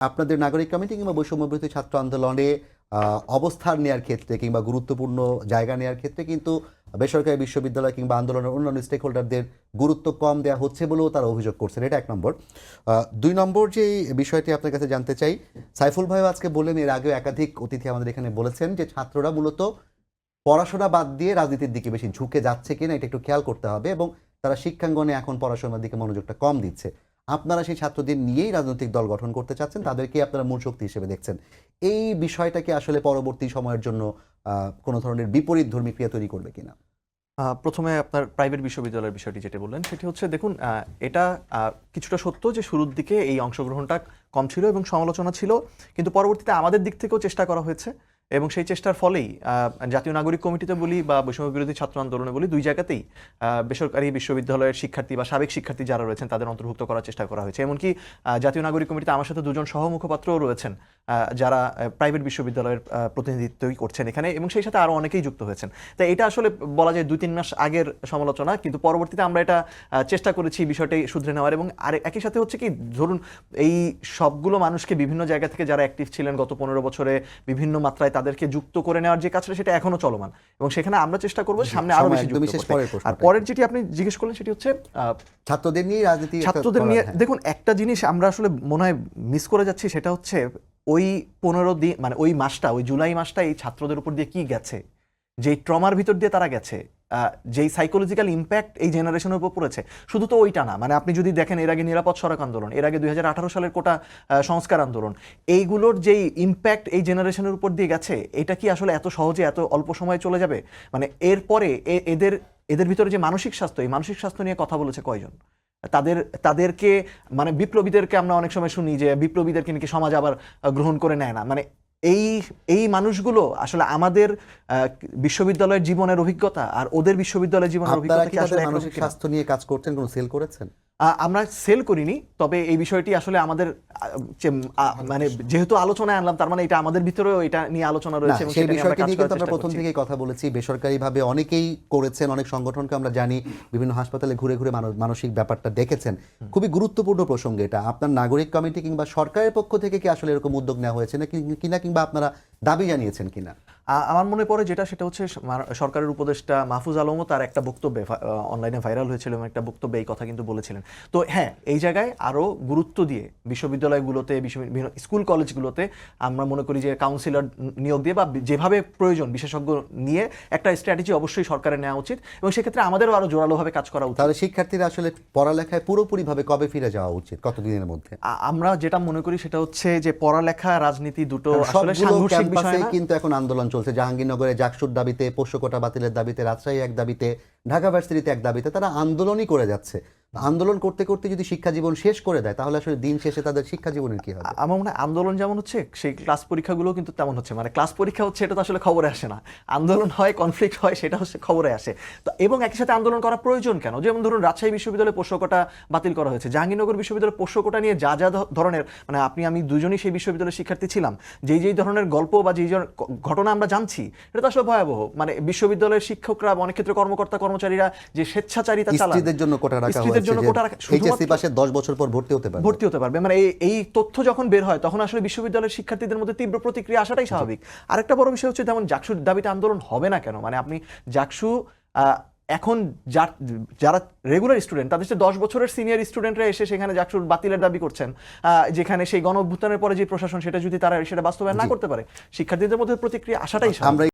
আপনাদের নাগরিক কমিটি কিংবা বৈষম্যবিরোধী ছাত্র আন্দোলনে অবস্থান নেওয়ার ক্ষেত্রে কিংবা গুরুত্বপূর্ণ জায়গা নেওয়ার ক্ষেত্রে কিন্তু বেসরকারি বিশ্ববিদ্যালয় কিংবা আন্দোলনের অন্যান্য স্টেক হোল্ডারদের গুরুত্ব কম দেওয়া হচ্ছে বলেও তারা অভিযোগ করছেন। এটা 1 নম্বর। 2 নম্বর যে বিষয়টি আপনার কাছে জানতে চাই, সাইফুল ভাইও আজকে বললেন, এর আগেও একাধিক অতিথি আমাদের এখানে বলেছেন যে ছাত্ররা মূলত পড়াশোনা বাদ দিয়ে রাজনীতির দিকে বেশি ঝুঁকে যাচ্ছে কিনা এটা একটু খেয়াল করতে হবে, এবং তারা শিক্ষাঙ্গনে এখন পড়াশোনার দিকে মনোযোগটা কম দিচ্ছে। আপনারা সেই ছাত্রদের নিয়েই রাজনৈতিক দল গঠন করতে চাচ্ছেন, তাদেরকে আপনারা মূল শক্তি হিসেবে দেখছেন। এই বিষয়টাকে আসলে পরবর্তী সময়ের জন্য কোনো ধরনের বিপরীত ধর্মী ক্রিয়া তৈরি করবে কিনা? প্রথমে আপনার প্রাইভেট বিশ্ববিদ্যালয়ের বিষয়টি যেটা বললেন সেটি হচ্ছে, দেখুন এটা কিছুটা সত্য যে শুরুর দিকে এই অংশগ্রহণটা কম ছিল এবং সমালোচনা ছিল, কিন্তু পরবর্তীতে আমাদের দিক থেকেও চেষ্টা করা হয়েছে এবং সেই চেষ্টার ফলেই জাতীয় নাগরিক কমিটিতে বলি বা বৈষম্য বিরোধী ছাত্র আন্দোলনে বলি, দুই জায়গাতেই বেসরকারি বিশ্ববিদ্যালয়ের শিক্ষার্থী বা সাবেক শিক্ষার্থী যারা রয়েছেন তাদের অন্তর্ভুক্ত করার চেষ্টা করা হয়েছে। এমনকি জাতীয় নাগরিক কমিটিতে আমার সাথে 2 জন সহমুখপাত্রও রয়েছেন যারা প্রাইভেট বিশ্ববিদ্যালয়ের প্রতিনিধিত্বই করছেন এখানে, এবং সেই সাথে আরও অনেকেই যুক্ত হয়েছেন। তাই এটা আসলে বলা যায় 2-3 মাস আগের সমালোচনা, কিন্তু পরবর্তীতে আমরা এটা চেষ্টা করেছি বিষয়টি শুধরে নেওয়ার। এবং আর একই সাথে হচ্ছে কি, ধরুন এই সবগুলো মানুষকে বিভিন্ন জায়গা থেকে যারা অ্যাক্টিভ ছিলেন গত 15 বছরে বিভিন্ন মাত্রায় তাদেরকে যুক্ত করে নেওয়ার যে কাজটা সেটা এখনো চলমান, এবং সেখানে আমরা চেষ্টা করব সামনে আরো বেশি যুক্ত করতে। আর পরের যেটি আপনি জিজ্ঞেস করলেন সেটি হচ্ছে ছাত্রদের নিয়ে রাজনীতি, ছাত্রদের নিয়ে। দেখুন, একটা জিনিস আমরা আসলে মনে হয় মিস করে যাচ্ছি, সেটা হচ্ছে ওই 15 দিন, মানে ওই মাসটা, ওই জুলাই মাসটা এই ছাত্রদের উপর দিয়ে কি গেছে, যেই ট্রমার ভিতর দিয়ে তারা গেছে, যেই সাইকোলজিক্যাল ইম্প্যাক্ট এই জেনারেশনের উপর পড়েছে, শুধু তো ওইটা না, মানে আপনি যদি দেখেন এর আগে নিরাপদ সড়ক আন্দোলন, এর আগে 2018 সালের কোটা সংস্কার আন্দোলন, এইগুলোর যেই ইম্প্যাক্ট এই জেনারেশনের উপর দিয়ে গেছে, এটা কি আসলে এত সহজে এত অল্প সময়ে চলে যাবে? মানে এরপরে এদের ভিতরে যে মানসিক স্বাস্থ্য, এই মানসিক স্বাস্থ্য নিয়ে কথা বলেছে কয়জন? তাদেরকে, মানে বিপ্লবীদেরকে আমরা অনেক সময় শুনি যে বিপ্লবীদেরকে নাকি সমাজ আবার গ্রহণ করে নেয় না। মানে এই মানুষগুলো আসলে আমাদের বিশ্ববিদ্যালয়ের জীবনের অভিজ্ঞতা আর ওদের বিশ্ববিদ্যালয়ের জীবনের অভিজ্ঞতা কি আসলে মানসিক স্বাস্থ্য নিয়ে কাজ করছেন, কোনো সেল করেছেন? আমরা সেল করিনি, তবে এই বিষয়টি আসলে আমাদের মানে যেহেতু আলোচনায় আনলাম, তার মানে এটা আমাদের ভিতরেও এটা নিয়ে আলোচনা রয়েছে এবং সেই বিষয়টি নিয়ে কিন্তু আমরা প্রথম থেকেই কথা বলেছি। বেসরকারিভাবে অনেকেই করেছেন, অনেক সংগঠনকে আমরা জানি বিভিন্ন হাসপাতালে ঘুরে ঘুরে মানসিক ব্যাপারটা দেখেছেন। খুবই গুরুত্বপূর্ণ প্রসঙ্গ এটা। আপনার নাগরিক কমিটি কিংবা সরকারের পক্ষ থেকে কি আসলে এরকম উদ্যোগ নেওয়া হয়েছে না কিনা, কিংবা আপনারা দাবি জানিয়েছেন কিনা? আমার মনে পড়ে সেটা হচ্ছে সরকারের উপদেষ্টা মাহফুজ আলমও তার একটা বক্তব্যে অনলাইনে ভাইরাল হয়েছিল এবং একটা বক্তব্যে এই কথা কিন্তু বলেছিলেন। তো হ্যাঁ, এই জায়গায় আরও গুরুত্ব দিয়ে বিশ্ববিদ্যালয়গুলোতে, স্কুল কলেজগুলোতে আমরা মনে করি যে কাউন্সিলর নিয়োগ দিয়ে বা যেভাবে প্রয়োজন বিশেষজ্ঞ নিয়ে একটা স্ট্র্যাটেজি অবশ্যই সরকারের নেওয়া উচিত, এবং সেক্ষেত্রে আমাদেরও আরও জোরালোভাবে কাজ করা উচিত। তাহলে শিক্ষার্থীরা আসলে পড়ালেখায় পুরোপুরিভাবে কবে ফিরে যাওয়া উচিত, কতদিনের মধ্যে? আমরা যেটা মনে করি সেটা হচ্ছে যে পড়ালেখা রাজনীতি দুটো আসলে সাংঘর্ষিক বিষয় না। কিন্তু এখন আন্দোলন চলছে জাহাঙ্গীরনগরে জাকসুর দাবিতে, পোষ্য কোটা বাতিলের দাবিতে, রাজশাহী এক দাবিতে, ঢাকা ভার্সিটিতে এক দাবিতে, তারা আন্দোলনই করে যাচ্ছে। আন্দোলন করতে করতে যদি শিক্ষা জীবন শেষ করে দেয়, তাহলে আসলে দিন শেষে তাদের শিক্ষা জীবনের কি হবে? আমার মনে হয় আন্দোলন যেমন হচ্ছে, সেই ক্লাস পরীক্ষাগুলো কিন্তু তেমন হচ্ছে। মানে ক্লাস পরীক্ষা হচ্ছে, এটা তো আসলে খবরে আসে না। আন্দোলন হয়, কনফ্লিক্ট হয়, সেটা হচ্ছে খবরে আসে। তো এবং একই সাথে আন্দোলন করা প্রয়োজন কেন? যেমন ধরুন রাজশাহী বিশ্ববিদ্যালয়ে পোষ্য কোটা বাতিল করা হয়েছে, জাহাঙ্গীরনগর বিশ্ববিদ্যালয়ের পোষ্য কোটা নিয়ে যা ধরনের, মানে আমি দুজনই সেই বিশ্ববিদ্যালয়ের শিক্ষার্থী ছিলাম, যেই ধরনের গল্প বা যেই ঘটনা আমরা জানছি, এটা তো আসলে ভয়াবহ। মানে বিশ্ববিদ্যালয়ের শিক্ষকরা, অনেক ক্ষেত্রে কর্মকর্তা কর্মচারীরা যে স্বেচ্ছাচারিতা চালান, স্ত্রীদের জন্য কোটা রাখা হয়েছে, এইচএসসি পাশে 10 বছর পর ভর্তি হতে পারবে। মানে এই তথ্য যখন বের হয়, তখন আসলে বিশ্ববিদ্যালয়ের শিক্ষার্থীদের মধ্যে তীব্র প্রতিক্রিয়া আসাটাই স্বাভাবিক। আরেকটা বড় বিষয় হচ্ছে, যেমন জাকসুর দাবিতে আন্দোলন হবে না কেন? মানে আপনি জাকসু এখন যারা রেগুলার স্টুডেন্ট, তাদের সাথে 10 বছরের সিনিয়র স্টুডেন্টরা এসে সেখানে জাকসুর বাতিলের দাবি করছেন, যেখানে সেই গণ অভ্যুত্থানের পরে যে প্রশাসন সেটা যদি তারা সেটা বাস্তবায়ন না করতে পারে, শিক্ষার্থীদের মধ্যে প্রতিক্রিয়া আসাটাই স্বাভাবিক।